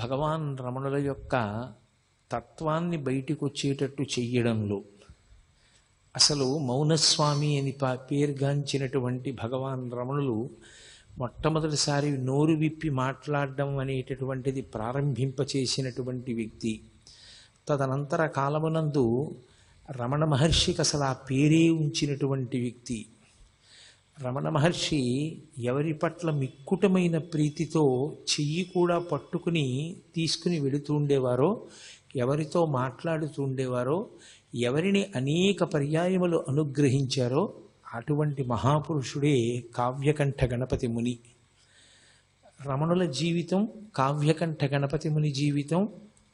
భగవాన్ రమణుల యొక్క తత్వాన్ని బయటికి వచ్చేటట్టు చెయ్యడంలో అసలు మౌనస్వామి అని పేరుగాంచినటువంటి భగవాన్ రమణులు మొట్టమొదటిసారి నోరు విప్పి మాట్లాడడం అనేటటువంటిది ప్రారంభింపచేసినటువంటి వ్యక్తి. తదనంతర కాలమునందు రమణ మహర్షికి అసలు ఆ పేరే ఉంచినటువంటి వ్యక్తి. రమణ మహర్షి ఎవరి పట్ల మిక్కుటమైన ప్రీతితో చెయ్యి కూడా పట్టుకుని తీసుకుని వెళుతూ ఉండేవారో, ఎవరితో మాట్లాడుతూ ఉండేవారో, ఎవరిని అనేక పర్యాయములు అనుగ్రహించారో అటువంటి మహాపురుషుడే కావ్యకంఠ గణపతి ముని. రమణుల జీవితం, కావ్యకంఠ గణపతి ముని జీవితం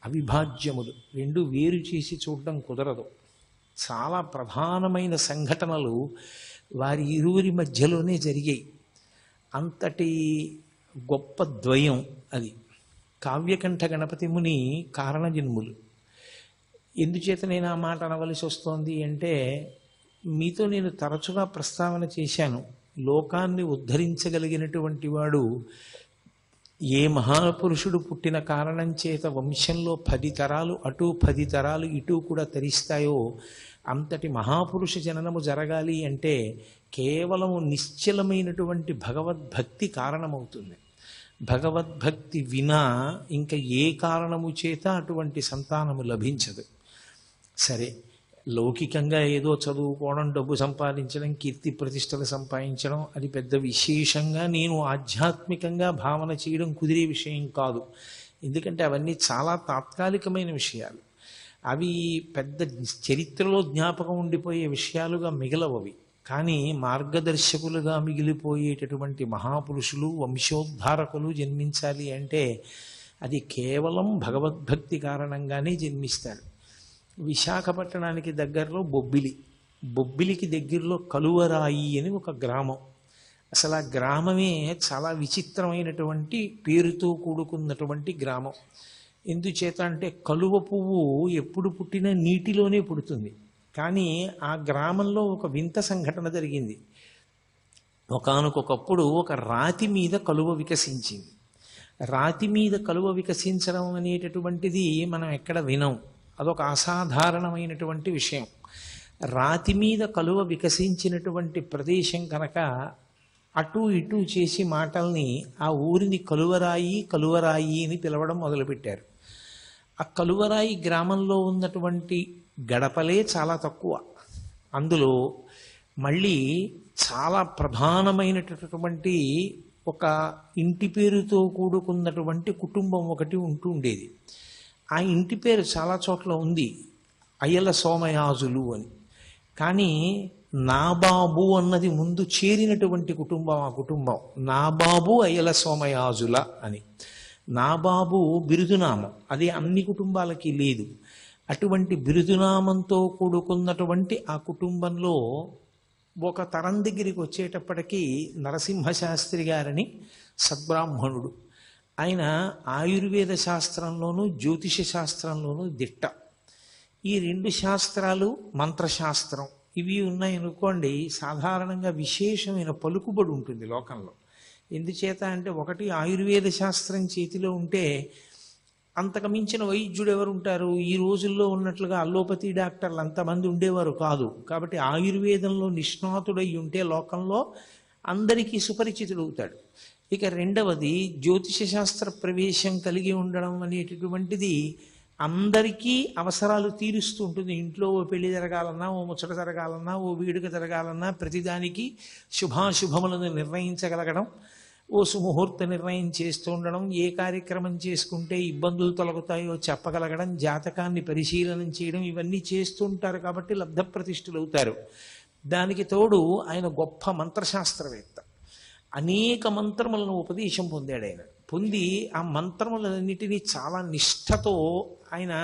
అవిభాజ్యములు. రెండు వేరు చేసి చూడడం కుదరదు. చాలా ప్రధానమైన సంఘటనలు వారి ఇరువురి మధ్యలోనే జరిగాయి. అంతటి గొప్ప ద్వయం అది. కావ్యకంఠ గణపతి ముని కారణజన్ములు. ఎందుచేత నేను ఆ మాట అనవలసి వస్తోంది అంటే, మీతో నేను తరచుగా ప్రస్తావన చేశాను, లోకాన్ని ఉద్ధరించగలిగినటువంటి వాడు ఏ మహాపురుషుడు పుట్టిన కారణం చేత వంశంలో 10 తరాలు అటు 10 తరాలు ఇటు కూడా తరిస్తాయో అంతటి మహాపురుష జననము జరగాలి అంటే కేవలం నిశ్చలమైనటువంటి భగవద్భక్తి కారణమవుతుంది. భగవద్భక్తి వినా ఇంకా ఏ కారణము చేత అటువంటి సంతానము లభించదు. సరే, లౌకికంగా ఏదో చదువుకోవడం, డబ్బు సంపాదించడం, కీర్తి ప్రతిష్టలు సంపాదించడం అది పెద్ద విశేషంగా నేను ఆధ్యాత్మికంగా భావన చేయడం కుదిరే విషయం కాదు. ఎందుకంటే అవన్నీ చాలా తాత్కాలికమైన విషయాలు. అవి పెద్ద చరిత్రలో జ్ఞాపకం ఉండిపోయే విషయాలుగా మిగలవవి. కానీ మార్గదర్శకులుగా మిగిలిపోయేటటువంటి మహాపురుషులు, వంశోద్ధారకులు జన్మించాలి అంటే అది కేవలం భగవద్భక్తి కారణంగానే జన్మిస్తారు. విశాఖపట్టణానికి దగ్గరలో బొబ్బిలికి దగ్గరలో కలువరాయి అని ఒక గ్రామం. అసలు ఆ గ్రామమే చాలా విచిత్రమైనటువంటి పేరుతో కూడుకున్నటువంటి గ్రామం. ఎందుచేత అంటే కలువ పువ్వు ఎప్పుడు పుట్టినా నీటిలోనే పుడుతుంది. కానీ ఆ గ్రామంలో ఒక వింత సంఘటన జరిగింది. ఒకానొకప్పుడు ఒక రాతి మీద కలువ వికసించింది. రాతి మీద కలువ వికసించడం అనేటటువంటిది మనం ఎక్కడ వినం. అదొక అసాధారణమైనటువంటి విషయం. రాతి మీద కలువ వికసించినటువంటి ప్రదేశం కనుక అటు ఇటు చేసి మాటల్ని ఆ ఊరిని కలువరాయి కలువరాయి అని పిలవడం మొదలుపెట్టారు. ఆ కలువరాయి గ్రామంలో ఉన్నటువంటి గడపలే చాలా తక్కువ. అందులో మళ్ళీ చాలా ప్రధానమైనటువంటి ఒక ఇంటి పేరుతో కూడుకున్నటువంటి కుటుంబం ఒకటి ఉంటూ ఉండేది. ఆ ఇంటి పేరు చాలా చోట్ల ఉంది, అయ్యల సోమయాజులు అని. కానీ నాబాబు అన్నది ముందు చేరినటువంటి కుటుంబం ఆ కుటుంబం. నాబాబు అయ్యల సోమయాజుల అని. నాబాబు బిరుదునామం, అది అన్ని కుటుంబాలకి లేదు. అటువంటి బిరుదునామంతో కూడుకున్నటువంటి ఆ కుటుంబంలో ఒక తరం దగ్గరికి వచ్చేటప్పటికీ నరసింహశాస్త్రి గారని సద్బ్రాహ్మణుడు. ఆయన ఆయుర్వేద శాస్త్రంలోనూ జ్యోతిష శాస్త్రంలోనూ దిట్ట. ఈ 2 శాస్త్రాలు, మంత్రశాస్త్రం ఇవి ఉన్నాయనుకోండి, సాధారణంగా విశేషమైన పలుకుబడి ఉంటుంది లోకంలో. ఎందుచేత అంటే, ఒకటి ఆయుర్వేద శాస్త్రం చేతిలో ఉంటే అంతకు మించిన వైద్యుడు ఎవరు ఉంటారు? ఈ రోజుల్లో ఉన్నట్లుగా అల్లోపతి డాక్టర్లు అంతమంది ఉండేవారు కాదు. కాబట్టి ఆయుర్వేదంలో నిష్ణాతుడై ఉంటే లోకంలో అందరికీ సుపరిచితుడవుతాడు. ఇక రెండవది, జ్యోతిష శాస్త్ర ప్రవేశం కలిగి ఉండడం అనేటటువంటిది అందరికీ అవసరాలు తీరుస్తూ ఉంటుంది. ఇంట్లో ఓ పెళ్లి జరగాలన్నా, ఓ ముచ్చట జరగాలన్నా, ఓ వేడుక జరగాలన్నా ప్రతిదానికి శుభాశుభములను నిర్ణయించగలగడం, ఓ సుముహూర్త నిర్ణయం చేస్తూ ఉండడం, ఏ కార్యక్రమం చేసుకుంటే ఇబ్బందులు తొలగుతాయో చెప్పగలగడం, జాతకాన్ని పరిశీలనం చేయడం, ఇవన్నీ చేస్తూ ఉంటారు. కాబట్టి లబ్ధప్రతిష్ఠులు అవుతారు. దానికి తోడు ఆయన గొప్ప మంత్రశాస్త్రవేత్త. అనేక మంత్రములను ఉపదేశం పొందాడు ఆయన. పొంది ఆ మంత్రములన్నిటినీ చాలా నిష్ఠతో ఆయన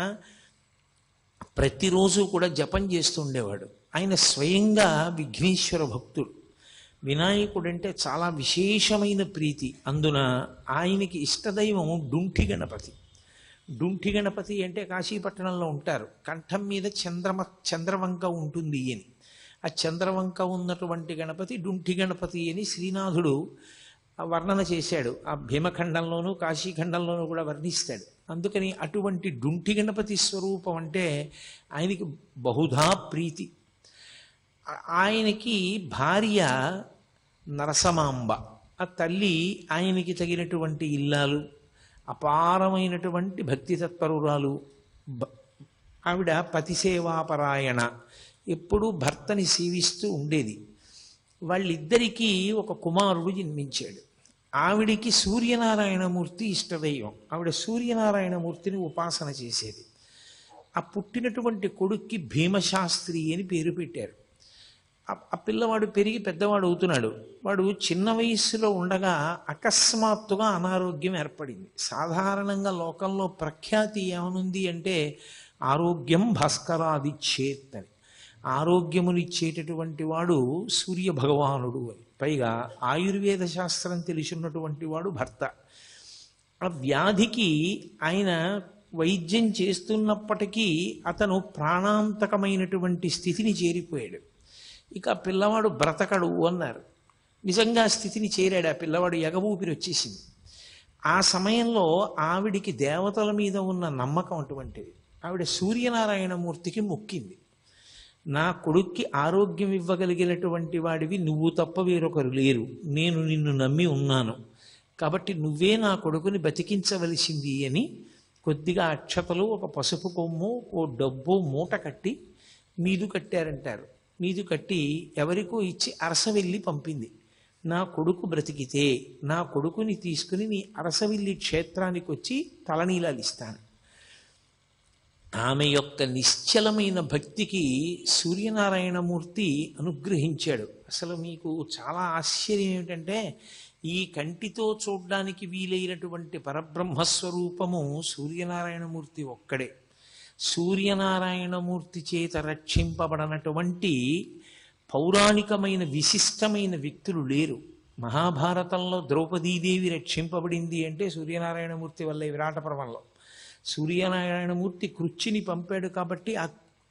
ప్రతిరోజు కూడా జపం చేస్తూ ఉండేవాడు. ఆయన స్వయంగా విఘ్నేశ్వర భక్తుడు. వినాయకుడంటే చాలా విశేషమైన ప్రీతి. అందున ఆయనకి ఇష్టదైవం డుంఠి గణపతి. డుంఠి గణపతి అంటే కాశీపట్టణంలో ఉంటారు. కంఠం మీద చంద్రవంక ఉంటుంది అని. ఆ చంద్రవంక ఉన్నటువంటి గణపతి డుంఠి గణపతి అని శ్రీనాథుడు వర్ణన చేశాడు. ఆ భీమఖండంలోనూ కాశీఖండంలోనూ కూడా వర్ణిస్తాడు. అందుకని అటువంటి డుంటి గణపతి స్వరూపం అంటే ఆయనకి బహుధా ప్రీతి. ఆయనకి భార్య నరసమాంబ, ఆ తల్లి ఆయనకి తగినటువంటి ఇల్లాలు, అపారమైనటువంటి భక్తి తత్పరురాలు. ఆవిడ పతిసేవాపరాయణ, ఎప్పుడూ భర్తని సేవిస్తూ ఉండేది. వాళ్ళిద్దరికీ ఒక కుమారుడు జన్మించాడు. ఆవిడికి సూర్యనారాయణమూర్తి ఇష్టదైవం. ఆవిడ సూర్యనారాయణమూర్తిని ఉపాసన చేసేది. ఆ పుట్టినటువంటి కొడుక్కి భీమశాస్త్రి అని పేరు పెట్టారు. ఆ పిల్లవాడు పెరిగి పెద్దవాడు అవుతున్నాడు. వాడు చిన్న వయస్సులో ఉండగా అకస్మాత్తుగా అనారోగ్యం ఏర్పడింది. సాధారణంగా లోకంలో ప్రఖ్యాతి ఏమనుంది అంటే ఆరోగ్యం భాస్కరాదిచ్చేత్ అని. ఆరోగ్యమునిచ్చేటటువంటి వాడు సూర్య భగవానుడు అని. పైగా ఆయుర్వేద శాస్త్రం తెలిసినటువంటి వాడు భర్త. ఆ వ్యాధికి ఆయన వైద్యం చేస్తున్నప్పటికీ అతను ప్రాణాంతకమైనటువంటి స్థితిని చేరిపోయాడు. ఇక పిల్లవాడు బ్రతకడు అన్నారు. నిజంగా స్థితిని చేరాడు. ఆ పిల్లవాడు ఎగబూపిరి వచ్చేసింది. ఆ సమయంలో ఆవిడికి దేవతల మీద ఉన్న నమ్మకం అటువంటిది. ఆవిడ సూర్యనారాయణమూర్తికి మొక్కింది, నా కొడుక్కి ఆరోగ్యం ఇవ్వగలిగినటువంటి వాడివి నువ్వు తప్ప వేరొకరు లేరు, నేను నిన్ను నమ్మి ఉన్నాను, కాబట్టి నువ్వే నా కొడుకుని బతికించవలసింది అని కొద్దిగా అక్షతలు, ఒక పసుపు కొమ్ము, ఓ డబ్బు మూట కట్టి మీదు కట్టారంటారు. మీదు కట్టి ఎవరికో ఇచ్చి అరసవెల్లి పంపింది. నా కొడుకు బ్రతికితే నా కొడుకుని తీసుకుని నీ అరసవిల్లి క్షేత్రానికి వచ్చి తలనీలాలు ఇస్తాను. ఆమె యొక్క నిశ్చలమైన భక్తికి సూర్యనారాయణమూర్తి అనుగ్రహించాడు. అసలు మీకు చాలా ఆశ్చర్యం ఏమిటంటే ఈ కంటితో చూడ్డానికి వీలైనటువంటి పరబ్రహ్మస్వరూపము సూర్యనారాయణమూర్తి ఒక్కడే. సూర్యనారాయణమూర్తి చేత రక్షింపబడనటువంటి పౌరాణికమైన విశిష్టమైన వ్యక్తులు లేరు. మహాభారతంలో ద్రౌపదీదేవి రక్షింపబడింది అంటే సూర్యనారాయణమూర్తి వల్లే. విరాట పర్వంలో సూర్యనారాయణమూర్తి కృచ్చిని పంపాడు కాబట్టి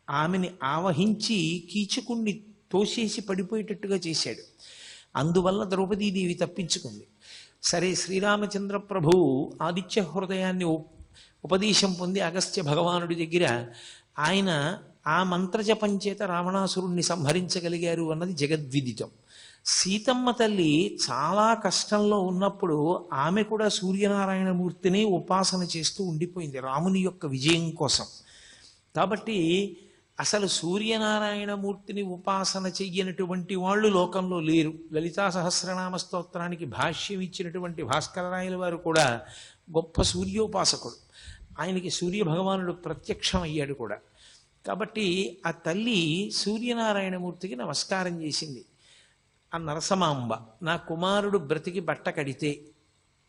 ఆమెని ఆవహించి కీచకుణ్ణి తోసేసి పడిపోయేటట్టుగా చేశాడు. అందువల్ల ద్రౌపదీదేవి తప్పించుకుంది. సరే, శ్రీరామచంద్ర ప్రభువు ఆదిత్య హృదయాన్ని ఉపదేశం పొంది అగస్త్య భగవానుడి దగ్గర ఆయన ఆ మంత్రజపం చేత రావణాసురుణ్ణి సంహరించగలిగారు అన్నది జగద్విదితం. సీతమ్మ తల్లి చాలా కష్టంలో ఉన్నప్పుడు ఆమె కూడా సూర్యనారాయణమూర్తిని ఉపాసన చేస్తూ ఉండిపోయింది రాముని యొక్క విజయం కోసం. కాబట్టి అసలు సూర్యనారాయణమూర్తిని ఉపాసన చెయ్యనటువంటి వాళ్ళు లోకంలో లేరు. లలితా సహస్రనామ స్తోత్రానికి భాష్యం ఇచ్చినటువంటి భాస్కరరాయల వారు కూడా గొప్ప సూర్యోపాసకుడు. ఆయనకి సూర్యభగవానుడు ప్రత్యక్షం అయ్యాడు కూడా. కాబట్టి ఆ తల్లి సూర్యనారాయణమూర్తికి నమస్కారం చేసింది. ఆ నరసమాంబ, నా కుమారుడు బ్రతికి బట్ట కడితే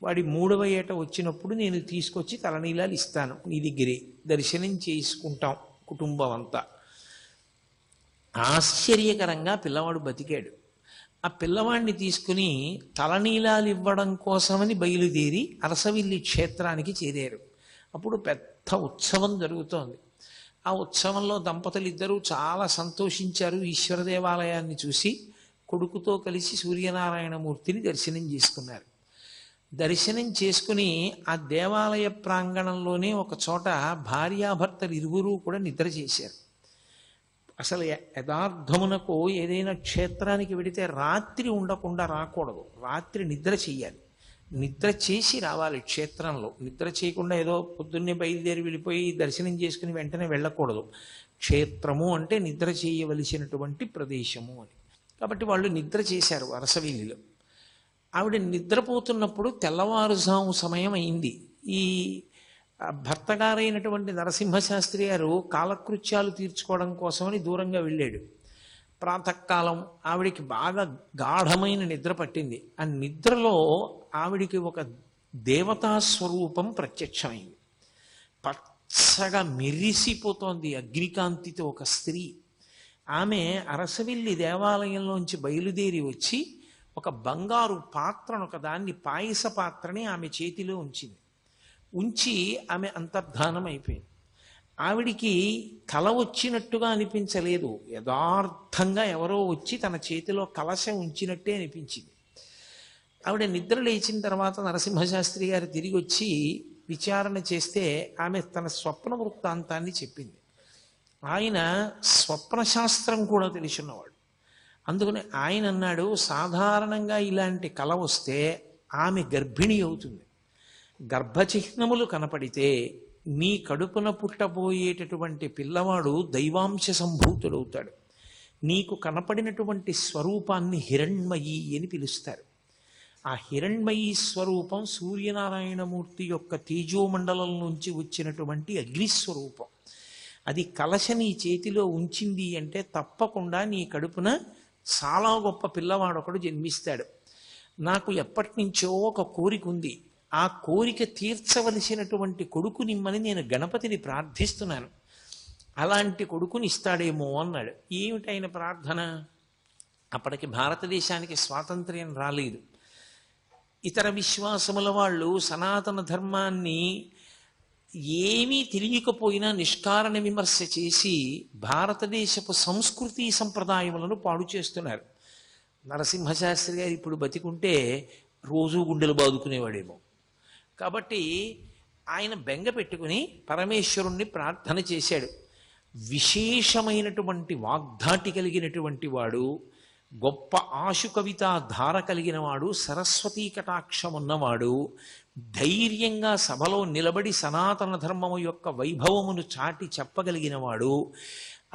వాడి 3వ ఏట వచ్చినప్పుడు నేను తీసుకొచ్చి తలనీలాలు ఇస్తాను, నీ దగ్గరే దర్శనం చేసుకుంటాం కుటుంబం అంతా. ఆశ్చర్యకరంగా పిల్లవాడు బతికాడు. ఆ పిల్లవాడిని తీసుకుని తలనీలాలు ఇవ్వడం కోసమని బయలుదేరి అరసవిల్లి క్షేత్రానికి చేరారు. అప్పుడు పెద్ద ఉత్సవం జరుగుతోంది. ఆ ఉత్సవంలో దంపతులు ఇద్దరూ చాలా సంతోషించారు. ఈశ్వర దేవాలయాన్ని చూసి కొడుకుతో కలిసి సూర్యనారాయణమూర్తిని దర్శనం చేసుకున్నారు. దర్శనం చేసుకుని ఆ దేవాలయ ప్రాంగణంలోనే ఒక చోట భార్యాభర్తలు ఇరువురూ కూడా నిద్ర చేశారు. అసలు యథార్థమునకు ఏదైనా క్షేత్రానికి వెడితే రాత్రి ఉండకుండా రాకూడదు, రాత్రి నిద్ర చెయ్యాలి. నిద్ర చేసి రావాలి క్షేత్రంలో. నిద్ర చేయకుండా ఏదో పొద్దున్నే బయలుదేరి వెళ్ళిపోయి దర్శనం చేసుకుని వెంటనే వెళ్ళకూడదు. క్షేత్రము అంటే నిద్ర చేయవలసినటువంటి ప్రదేశము అని. కాబట్టి వాళ్ళు నిద్ర చేశారు అరసవిల్లిలో. ఆవిడ నిద్రపోతున్నప్పుడు తెల్లవారుజాము సమయం అయింది. ఈ భర్తగారైనటువంటి నరసింహశాస్త్రి గారు కాలకృత్యాలు తీర్చుకోవడం కోసమని దూరంగా వెళ్ళాడు. ప్రాతకాలం ఆవిడికి బాగా గాఢమైన నిద్ర పట్టింది. ఆ నిద్రలో ఆవిడికి ఒక దేవతా స్వరూపం ప్రత్యక్షమైంది. పచ్చగా మెరిసిపోతోంది అగ్నికాంతితో ఒక స్త్రీ. ఆమె అరసవిల్లి దేవాలయంలోంచి బయలుదేరి వచ్చి ఒక బంగారు పాత్రను, ఒక దాన్ని పాయస పాత్రని ఆమె చేతిలో ఉంచింది. ఉంచి ఆమె అంతర్ధానం అయిపోయింది. ఆవిడికి కల వచ్చినట్టుగా అనిపించలేదు, యథార్థంగా ఎవరో వచ్చి తన చేతిలో కలశం ఉంచినట్టే అనిపించింది. ఆవిడ నిద్ర లేచిన తర్వాత నరసింహశాస్త్రి గారు తిరిగి వచ్చి విచారణ చేస్తే ఆమె తన స్వప్న వృత్తాంతాన్ని చెప్పింది. ఆయన స్వప్నశాస్త్రం కూడా తెలిసినవాడు. అందుకని ఆయన అన్నాడు, సాధారణంగా ఇలాంటి కల వస్తే ఆమె గర్భిణి అవుతుంది. గర్భచిహ్నములు కనపడితే నీ కడుపున పుట్టబోయేటటువంటి పిల్లవాడు దైవాంశ సంభూతుడవుతాడు. నీకు కనపడినటువంటి స్వరూపాన్ని హిరణ్మయి అని పిలుస్తారు. ఆ హిరణ్మయీ స్వరూపం సూర్యనారాయణమూర్తి యొక్క తేజోమండలం నుంచి వచ్చినటువంటి అగ్నిస్వరూపం. అది కలశ నీ చేతిలో ఉంచింది అంటే తప్పకుండా నీ కడుపున చాలా గొప్ప పిల్లవాడొకడు జన్మిస్తాడు. నాకు ఎప్పటి నుంచో ఒక కోరిక ఉంది. ఆ కోరిక తీర్చవలసినటువంటి కొడుకు నిమ్మని నేను గణపతిని ప్రార్థిస్తున్నాను. అలాంటి కొడుకుని ఇస్తాడేమో అన్నాడు. ఏమిటైన ప్రార్థన? అప్పటికి భారతదేశానికి స్వాతంత్ర్యం రాలేదు. ఇతర విశ్వాసముల వాళ్ళు సనాతన ధర్మాన్ని ఏమీ తెలియకపోయినా నిష్కారణ విమర్శ చేసి భారతదేశపు సంస్కృతి సంప్రదాయములను పాడు చేస్తున్నారు. నరసింహశాస్త్రి గారు ఇప్పుడు బతికుంటే రోజు గుండెలు బాదుకునేవాడేమో. కాబట్టి ఆయన బెంగ పెట్టుకుని పరమేశ్వరుణ్ణి ప్రార్థన చేశాడు. విశేషమైనటువంటి వాగ్ధాటి కలిగినటువంటి వాడు, గొప్ప ఆశు కవిత ధార కలిగిన వాడు, సరస్వతీ కటాక్షం ఉన్నవాడు, ధైర్యంగా సభలో నిలబడి సనాతన ధర్మము యొక్క వైభవమును చాటి చెప్పగలిగిన వాడు,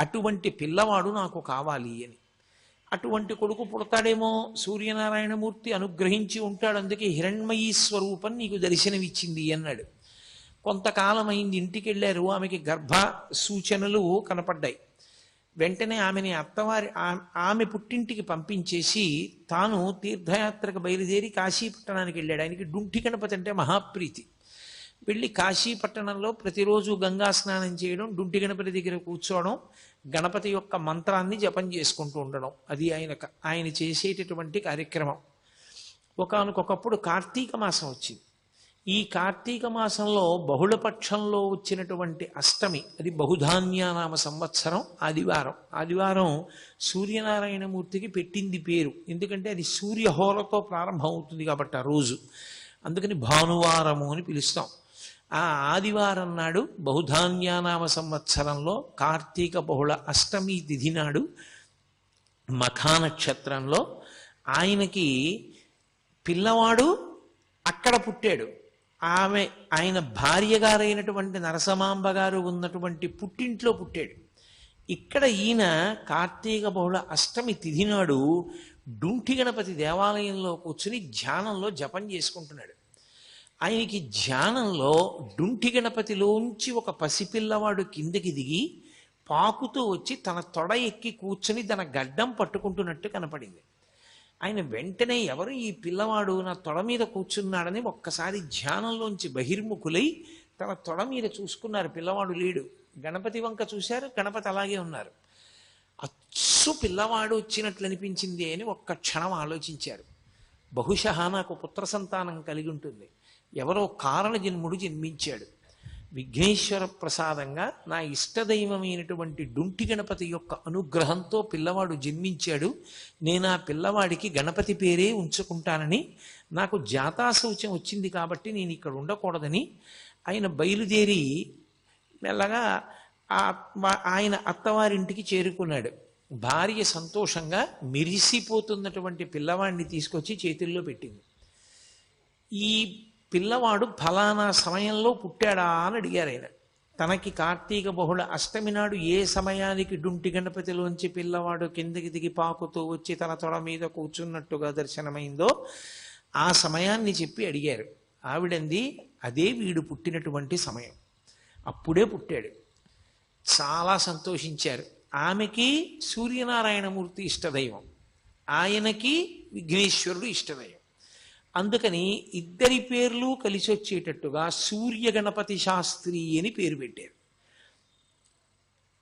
అటువంటి పిల్లవాడు నాకు కావాలి అని. అటువంటి కొడుకు పుడతాడేమో, సూర్యనారాయణమూర్తి అనుగ్రహించి ఉంటాడు, అందుకే హిరణ్మయీ స్వరూపం నీకు దర్శనమిచ్చింది అన్నాడు. కొంతకాలం అయింది, ఇంటికి వెళ్ళారు. ఆమెకి గర్భ సూచనలు కనపడ్డాయి. వెంటనే ఆమెని ఆమె పుట్టింటికి పంపించేసి తాను తీర్థయాత్రకు బయలుదేరి కాశీపట్టణానికి వెళ్ళాడు. ఆయనకి డుంఠి గణపతి అంటే మహాప్రీతి. వెళ్ళి కాశీపట్టణంలో ప్రతిరోజు గంగా స్నానం చేయడం, డుంఠి గణపతి దగ్గర కూర్చోవడం, గణపతి యొక్క మంత్రాన్ని జపం చేసుకుంటూ ఉండడం, అది ఆయన చేసేటటువంటి కార్యక్రమం. ఒకానొకప్పుడు కార్తీక మాసం వచ్చింది. ఈ కార్తీక మాసంలో బహుళపక్షంలో వచ్చినటువంటి అష్టమి, అది బహుధాన్యానామ సంవత్సరం ఆదివారం సూర్యనారాయణమూర్తికి పెట్టింది పేరు. ఎందుకంటే అది సూర్యహోరతో ప్రారంభం అవుతుంది కాబట్టి ఆ రోజు, అందుకని భానువారము అని పిలుస్తాం. ఆ ఆదివారం నాడు బహుధాన్యానామ సంవత్సరంలో కార్తీక బహుళ అష్టమి తిథి నాడు మఖా నక్షత్రంలో ఆయనకి పిల్లవాడు అక్కడ పుట్టాడు. ఆయన భార్య గారైనటువంటి నరసమాంబ గారు ఉన్నటువంటి పుట్టింట్లో పుట్టాడు. ఇక్కడ ఈయన కార్తీక బహుళ అష్టమి తిథి నాడు డుంఠి గణపతి దేవాలయంలో కూర్చుని ధ్యానంలో జపం చేసుకుంటున్నాడు. ఆయనకి ధ్యానంలో డుంఠి గణపతిలోంచి ఒక పసిపిల్లవాడు కిందకి దిగి పాకుతూ వచ్చి తన తొడ ఎక్కి కూర్చుని తన గడ్డం పట్టుకుంటున్నట్టు కనపడింది. ఆయన వెంటనే ఎవరు ఈ పిల్లవాడు నా తొడ మీద కూర్చున్నాడని ఒక్కసారి ధ్యానంలోంచి బహిర్ముఖులై తన తొడ మీద చూసుకున్నారు. పిల్లవాడు లేడు. గణపతి వంక చూశారు, గణపతి అలాగే ఉన్నారు. అచ్చు పిల్లవాడు వచ్చినట్లు అనిపించింది అని ఒక్క క్షణం ఆలోచించారు. బహుశः నాకు పుత్ర సంతానం కలిగి ఉంటుంది, ఎవరో కారణ జన్ముడు జన్మించాడు, విఘ్నేశ్వర ప్రసాదంగా నా ఇష్టదైవమైనటువంటి డుంఠి గణపతి యొక్క అనుగ్రహంతో పిల్లవాడు జన్మించాడు, నేను ఆ పిల్లవాడికి గణపతి పేరే ఉంచుకుంటానని నాకు జాతాశౌచం వచ్చింది కాబట్టి నేను ఇక్కడ ఉండకూడదని ఆయన బయలుదేరి మెల్లగా ఆయన అత్తవారింటికి చేరుకున్నాడు. భార్య సంతోషంగా మెరిసిపోతున్నటువంటి పిల్లవాడిని తీసుకొచ్చి చేతుల్లో పెట్టింది. ఈ పిల్లవాడు ఫలానా సమయంలో పుట్టాడా అని అడిగారు ఆయన. తనకి కార్తీక బహుళ అష్టమి నాడు ఏ సమయానికి డుంటి గణపతిలోంచి పిల్లవాడు కిందకి దిగి పాకుతూ వచ్చి తన తొడ మీద కూర్చున్నట్టుగా దర్శనమైందో ఆ సమయాన్ని చెప్పి అడిగారు. ఆవిడంది, అదే వీడు పుట్టినటువంటి సమయం, అప్పుడే పుట్టాడు. చాలా సంతోషించారు. ఆమెకి సూర్యనారాయణమూర్తి ఇష్టదైవం, ఆయనకి విఘ్నేశ్వరుడు ఇష్టదైవం. అందుకని ఇద్దరి పేర్లు కలిసి వచ్చేటట్టుగా సూర్య గణపతి శాస్త్రి అని పేరు పెట్టారు.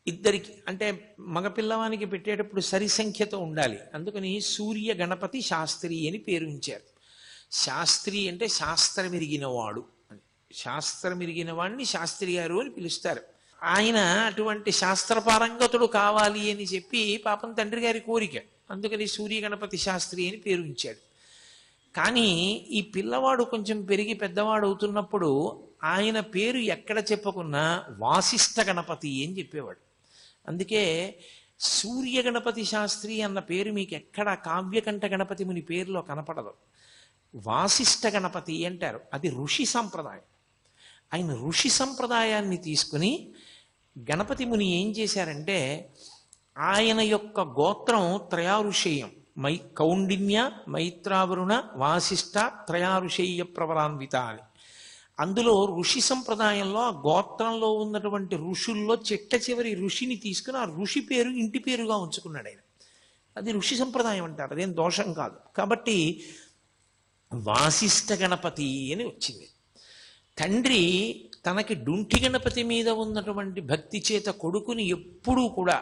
ఇద్దరికి అంటే మగపిల్లవానికి పెట్టేటప్పుడు సరి సంఖ్యతో ఉండాలి, అందుకని సూర్య గణపతి శాస్త్రి అని పేరు ఉంచారు. శాస్త్రి అంటే శాస్త్రం ఎరిగినవాడు అని, శాస్త్రం ఎరిగిన వాడిని శాస్త్రి గారు అని పిలుస్తారు. ఆయన అటువంటి శాస్త్రపారంగతుడు కావాలి అని చెప్పి పాపం తండ్రి గారి కోరిక, అందుకని సూర్య గణపతి శాస్త్రి అని పేరు ఉంచాడు. కానీ ఈ పిల్లవాడు కొంచెం పెరిగి పెద్దవాడు అవుతున్నప్పుడు ఆయన పేరు ఎక్కడ చెప్పుకున్నా వాసిష్ఠ గణపతి అని చెప్పేవాడు. అందుకే సూర్య గణపతి శాస్త్రి అన్న పేరు మీకు ఎక్కడ కావ్యకంఠ గణపతి ముని పేరులో కనపడదు. వాసిష్ఠ గణపతి అంటారు. అది ఋషి సంప్రదాయం. ఆయన ఋషి సంప్రదాయాన్ని తీసుకుని గణపతి ముని ఏం చేశారంటే, ఆయన యొక్క గోత్రం త్రయారుషేయం, కౌండిన్య, మైత్రావరుణ, వాసిష్ఠ త్రయారుషేయ ప్రవరాన్విత అని. అందులో ఋషి సంప్రదాయంలో ఆ గోత్రంలో ఉన్నటువంటి ఋషుల్లో చిట్ట చివరి ఋషిని తీసుకుని ఆ ఋషి పేరు ఇంటి పేరుగా ఉంచుకున్నాడు ఆయన. అది ఋషి సంప్రదాయం అంటారు, అదేం దోషం కాదు. కాబట్టి వాసిష్ఠ గణపతి అని వచ్చింది. తండ్రి తనకి డుంఠి గణపతి మీద ఉన్నటువంటి భక్తి చేత కొడుకుని ఎప్పుడూ కూడా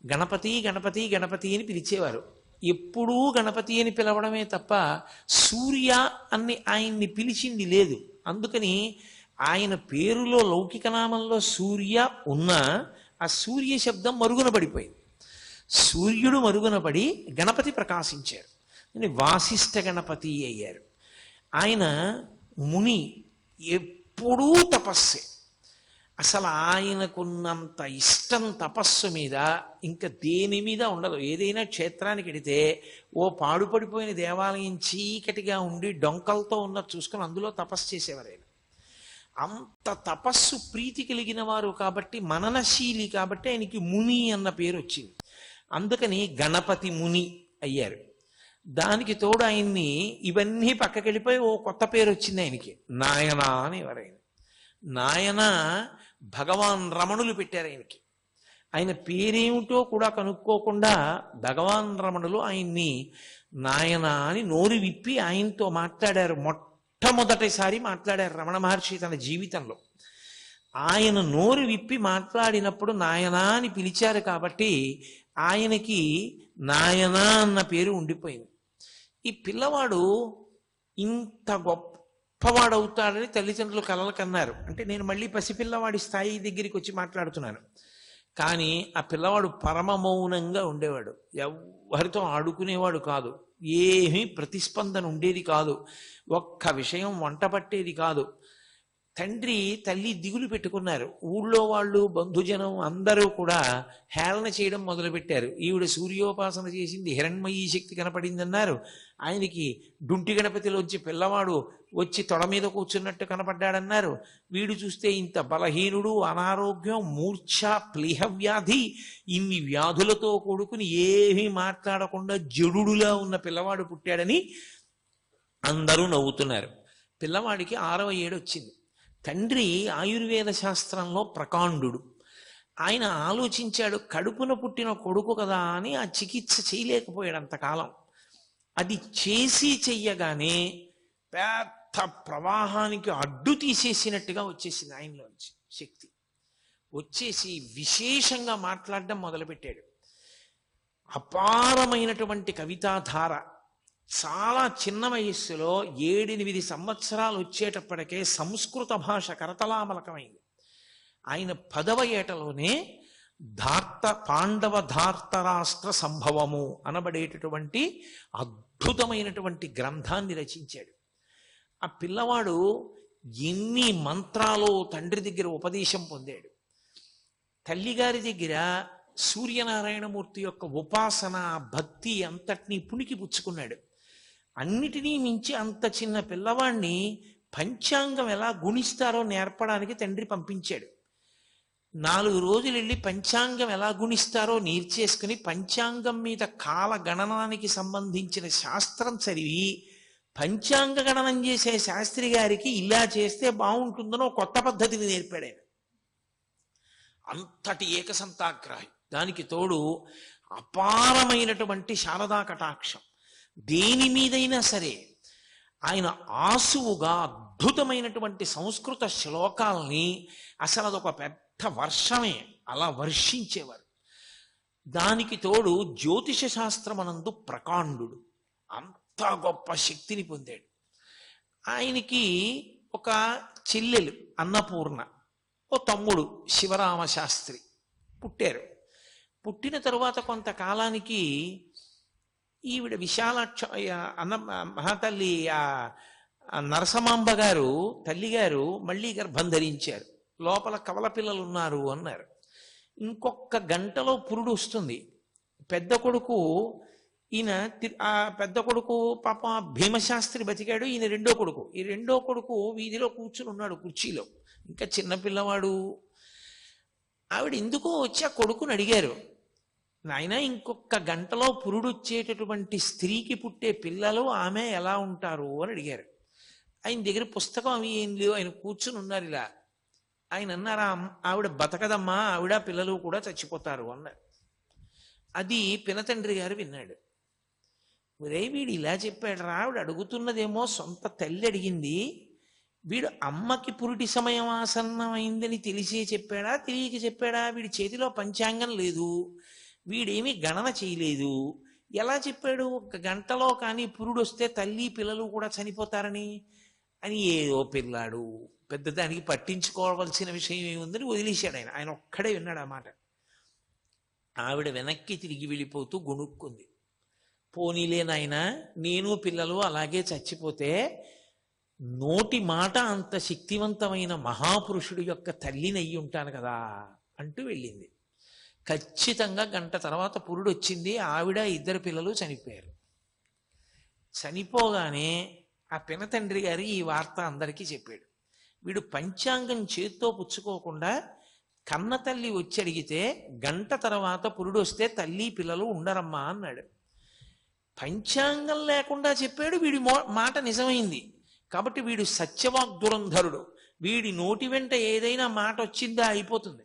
గణపతి గణపతి గణపతి అని పిలిచేవారు. ఎప్పుడూ గణపతి అని పిలవడమే తప్ప సూర్య అని ఆయన్ని పిలిచింది లేదు. అందుకని ఆయన పేరులో లౌకిక నామంలో సూర్య ఉన్న ఆ సూర్య శబ్దం మరుగున పడిపోయింది. సూర్యుడు మరుగున పడి గణపతి ప్రకాశించారు, వాసిష్ఠ గణపతి అయ్యారు. ఆయన ముని, ఎప్పుడూ తపస్సే. అసలు ఆయనకున్నంత ఇష్టం తపస్సు మీద ఇంకా దేని మీద ఉండదు. ఏదైనా క్షేత్రానికి వెడితే ఓ పాడుపడిపోయిన దేవాలయం చీకటిగా ఉండి డొంకలతో ఉన్న చూసుకొని అందులో తపస్సు చేసేవారు ఆయన. అంత తపస్సు ప్రీతి కలిగిన వారు కాబట్టి, మననశీలి కాబట్టి ఆయనకి ముని అన్న పేరు వచ్చింది. అందుకని గణపతి ముని అయ్యారు. దానికి తోడు ఆయన్ని ఇవన్నీ పక్కకెళ్ళిపోయి ఓ కొత్త పేరు వచ్చింది ఆయనకి, నాయన అనేవారు. ఆయన నాయన భగవాన్ రమణులు పెట్టారు ఆయనకి. ఆయన పేరేమిటో కూడా కనుక్కోకుండా భగవాన్ రమణులు ఆయన్ని నాయన అని నోరు విప్పి ఆయనతో మాట్లాడారు. మొట్టమొదటిసారి మాట్లాడారు రమణ మహర్షి తన జీవితంలో. ఆయన నోరు విప్పి మాట్లాడినప్పుడు నాయనా అని పిలిచారు కాబట్టి ఆయనకి నాయన అన్న పేరు ఉండిపోయింది. ఈ పిల్లవాడు ఇంత గొప్పవాడవుతాడని తల్లిదండ్రులు కలలు కన్నారు. అంటే నేను మళ్ళీ పసిపిల్లవాడి స్థాయి దగ్గరికి వచ్చి మాట్లాడుతున్నాను. కానీ ఆ పిల్లవాడు పరమ మౌనంగా ఉండేవాడు, ఎవరితో ఆడుకునేవాడు కాదు, ఏమీ ప్రతిస్పందన ఉండేది కాదు, ఒక్క విషయం వంట పట్టేది కాదు. తండ్రి తల్లి దిగులు పెట్టుకున్నారు. ఊళ్ళో వాళ్ళు బంధుజనం అందరూ కూడా హేళన చేయడం మొదలుపెట్టారు. ఈవిడ సూర్యోపాసన చేసింది, హిరణ్మయీ శక్తి కనపడిందన్నారు. ఆయనకి డుంటి గణపతిలోంచి పిల్లవాడు వచ్చి తొడ మీద కూర్చున్నట్టు కనపడ్డాడన్నారు. వీడు చూస్తే ఇంత బలహీనుడు, అనారోగ్యం, మూర్ఛ, ప్లీహ వ్యాధి, ఇన్ని వ్యాధులతో కూడుకుని ఏమీ మాట్లాడకుండా జడుడులా ఉన్న పిల్లవాడు పుట్టాడని అందరూ నవ్వుతున్నారు. పిల్లవాడికి 6వ ఏడు వచ్చింది. తండ్రి ఆయుర్వేద శాస్త్రంలో ప్రకాండు. ఆయన ఆలోచించాడు, కడుపున పుట్టిన కొడుకు కదా అని ఆ చికిత్స చేయలేకపోయాడు అంతకాలం. అది చేసి చెయ్యగానే పెద్ద ప్రవాహానికి అడ్డు తీసేసినట్టుగా వచ్చేసింది ఆయనలోంచి శక్తి. వచ్చేసి విశేషంగా మాట్లాడడం మొదలుపెట్టాడు. అపారమైనటువంటి కవితాధార. చాలా చిన్న వయస్సులో 7-8 సంవత్సరాలు వచ్చేటప్పటికే సంస్కృత భాష కరతలామలకమైంది. ఆయన 10వ ఏటలోనే పాండవ ధార్తరాష్ట్ర సంభవము అనబడేటటువంటి అద్భుతమైనటువంటి గ్రంథాన్ని రచించాడు. ఆ పిల్లవాడు ఎన్ని మంత్రాలు తండ్రి దగ్గర ఉపదేశం పొందాడు. తల్లిగారి దగ్గర సూర్యనారాయణమూర్తి యొక్క ఉపాసన, భక్తి అంతటినీ పుణికి పుచ్చుకున్నాడు. అన్నిటినీ మించి అంత చిన్న పిల్లవాడిని పంచాంగం ఎలా గుణిస్తారో నేర్పడానికి తండ్రి పంపించాడు. 4 రోజులు వెళ్ళి పంచాంగం ఎలా గుణిస్తారో నేర్చేసుకుని పంచాంగం మీద కాల గణనానికి సంబంధించిన శాస్త్రం చదివి పంచాంగ గణనం చేసే శాస్త్రి గారికి ఇలా చేస్తే బాగుంటుందనో కొత్త పద్ధతిని నేర్పాడు ఆయన. అంతటి ఏకసంతాగ్రాహి. దానికి తోడు అపారమైనటువంటి శారదా కటాక్షం. దేని మీదైనా సరే ఆయన ఆసువుగా అద్భుతమైనటువంటి సంస్కృత శ్లోకాల్ని అసలు అదొక పెద్ద వర్షమే అలా వర్షించేవారు. దానికి తోడు జ్యోతిష శాస్త్రమనందు ప్రకాండు. అంత గొప్ప శక్తిని పొందాడు. ఆయనకి ఒక చెల్లెలు అన్నపూర్ణ, ఓ తమ్ముడు శివరామశాస్త్రి పుట్టారు. పుట్టిన తరువాత కొంతకాలానికి ఈవిడ విశాలాక్ష అన్న మహాతల్లి ఆ నరసమాంబ గారు తల్లిగారు మళ్ళీ గర్భం ధరించారు. లోపల కవల పిల్లలు ఉన్నారు అన్నారు. ఇంకొక గంటలో పురుడు వస్తుంది. పెద్ద కొడుకు ఈయన ఆ పెద్ద కొడుకు పాప భీమశాస్త్రి బతికాడు. ఈయన రెండో కొడుకు. ఈ రెండో కొడుకు వీధిలో కూర్చుని ఉన్నాడు కుర్చీలో, ఇంకా చిన్నపిల్లవాడు. ఆవిడ ఎందుకో వచ్చి ఆ కొడుకుని అడిగారు, నాయన ఇంకొక గంటలో పురుడు వచ్చేటటువంటి స్త్రీకి పుట్టే పిల్లలు ఆమె ఎలా ఉంటారు అని అడిగారు. ఆయన దగ్గర పుస్తకం అవి ఏం లేవు, ఆయన కూర్చుని ఉన్నారు ఇలా. ఆయన అన్నారా, ఆవిడ బతకదమ్మా, ఆవిడ పిల్లలు కూడా చచ్చిపోతారు అన్నారు. అది పినతండ్రి గారు విన్నాడు. ఒరే వీడు ఇలా చెప్పాడు రా, ఆవిడ అడుగుతున్నదేమో సొంత తల్లి అడిగింది, వీడు అమ్మకి పురిటి సమయం ఆసన్నమైందని తెలిసే చెప్పాడా తెలియక చెప్పాడా? వీడి చేతిలో పంచాంగం లేదు, వీడేమీ గణన చేయలేదు, ఎలా చెప్పాడు ఒక గంటలో కానీ పురుడు వస్తే తల్లి పిల్లలు కూడా చనిపోతారని? అని ఏదో పిల్లాడు, పెద్దదానికి పట్టించుకోవాల్సిన విషయం ఏముందని వదిలేశాడు ఆయన. ఆయన ఒక్కడే విన్నాడు ఆ మాట. ఆవిడ వెనక్కి తిరిగి వెళ్ళిపోతూ గొణుక్కుంది. పోనీలే నాయన, నేను పిల్లలు అలాగే చచ్చిపోతే నోటి మాట అంత శక్తివంతమైన మహాపురుషుడి యొక్క తల్లిని అయ్యి ఉంటాను కదా అంటూ వెళ్ళింది. ఖచ్చితంగా గంట తర్వాత పురుడు వచ్చింది. ఆవిడ ఇద్దరు పిల్లలు చనిపోయారు. చనిపోగానే ఆ పినతండ్రి గారి ఈ వార్త అందరికీ చెప్పాడు. వీడు పంచాంగం చేత్తో పుచ్చుకోకుండా కన్న తల్లి వచ్చి అడిగితే గంట తర్వాత పురుడు వస్తే తల్లి పిల్లలు ఉండరమ్మా అన్నాడు. పంచాంగం లేకుండా చెప్పాడు, వీడి మాట నిజమైంది. కాబట్టి వీడు సత్యవాగ్దురంధరుడు. వీడి నోటి వెంట ఏదైనా మాట వచ్చిందా అయిపోతుంది.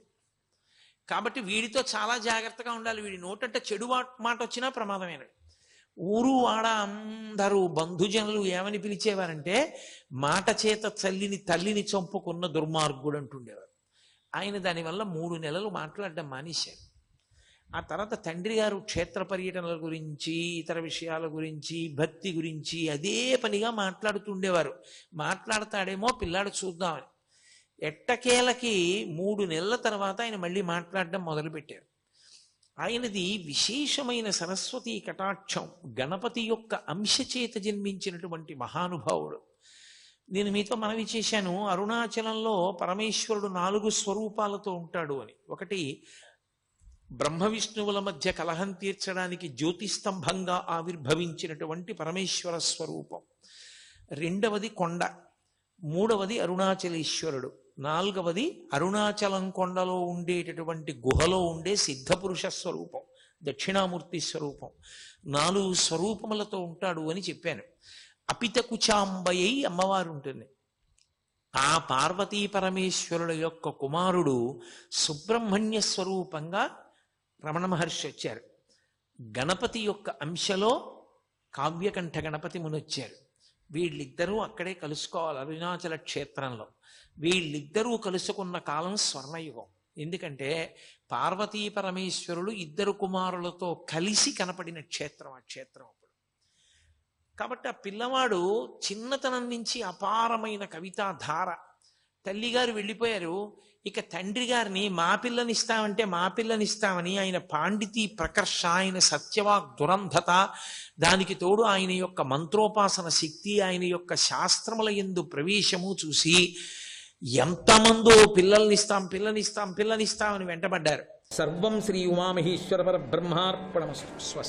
కాబట్టి వీడితో చాలా జాగ్రత్తగా ఉండాలి. వీడి నోటంటే చెడు మాట వచ్చినా ప్రమాదమేనాడు. ఊరు వాడ అందరూ బంధుజనులు ఏమని పిలిచేవారంటే, మాట చేత తల్లిని చంపుకున్న దుర్మార్గుడు అంటుండేవారు. ఆయన దానివల్ల 3 నెలలు మాట్లాడడం మానేశారు. ఆ తర్వాత తండ్రి గారు క్షేత్ర పర్యటనల గురించి, ఇతర విషయాల గురించి, భక్తి గురించి అదే పనిగా మాట్లాడుతుండేవారు. మాట్లాడతాడేమో పిల్లాడు చూద్దామని. ఎట్టకేలకి 3 నెలల తర్వాత ఆయన మళ్ళీ మాట్లాడడం మొదలుపెట్టారు. ఆయనది విశేషమైన సరస్వతీ కటాక్షం, గణపతి యొక్క అంశచేత జన్మించినటువంటి మహానుభావుడు. నేను మీతో మనవి చేశాను, అరుణాచలంలో పరమేశ్వరుడు 4 స్వరూపాలతో ఉంటాడు అని. ఒకటి బ్రహ్మ విష్ణువుల మధ్య కలహం తీర్చడానికి జ్యోతిస్తంభంగా ఆవిర్భవించినటువంటి పరమేశ్వర స్వరూపం. రెండవది కొండ. మూడవది అరుణాచలేశ్వరుడు. నాలుగవది అరుణాచలం కొండలో ఉండేటటువంటి గుహలో ఉండే సిద్ధపురుష స్వరూపం, దక్షిణామూర్తి స్వరూపం. 4 స్వరూపములతో ఉంటాడు అని చెప్పాను. అపితకుచాంబయ్యి అమ్మవారు ఉంటుంది. ఆ పార్వతీ పరమేశ్వరుల యొక్క కుమారుడు సుబ్రహ్మణ్య స్వరూపంగా రమణ మహర్షి వచ్చారు. గణపతి యొక్క అంశలో కావ్యకంఠ గణపతి మునొచ్చారు. వీళ్ళిద్దరూ అక్కడే కలుసుకోవాలి అరుణాచల క్షేత్రంలో. వీళ్ళిద్దరూ కలుసుకున్న కాలం స్వర్ణయుగం. ఎందుకంటే పార్వతీ పరమేశ్వరులు 2 కుమారులతో కలిసి కనపడిన క్షేత్రం ఆ క్షేత్రం అప్పుడు. కాబట్టి ఆ పిల్లవాడు చిన్నతనం నుంచి అపారమైన కవితా ధార. తల్లిగారు వెళ్ళిపోయారు. ఇక తండ్రి గారిని మా పిల్లనిస్తామంటే మా పిల్లనిస్తామని ఆయన పాండితీ ప్రకర్ష, ఆయన సత్యవాక్ దురంధత, దానికి తోడు ఆయన యొక్క మంత్రోపాసన శక్తి, ఆయన యొక్క శాస్త్రముల యందు ప్రవేశము చూసి ఎంతమందో పిల్లల్నిస్తామని వెంటబడ్డారు. సర్వం శ్రీ ఉమామహేశ్వర పరబ్రహ్మార్పణమస్తు. స్వస్తి.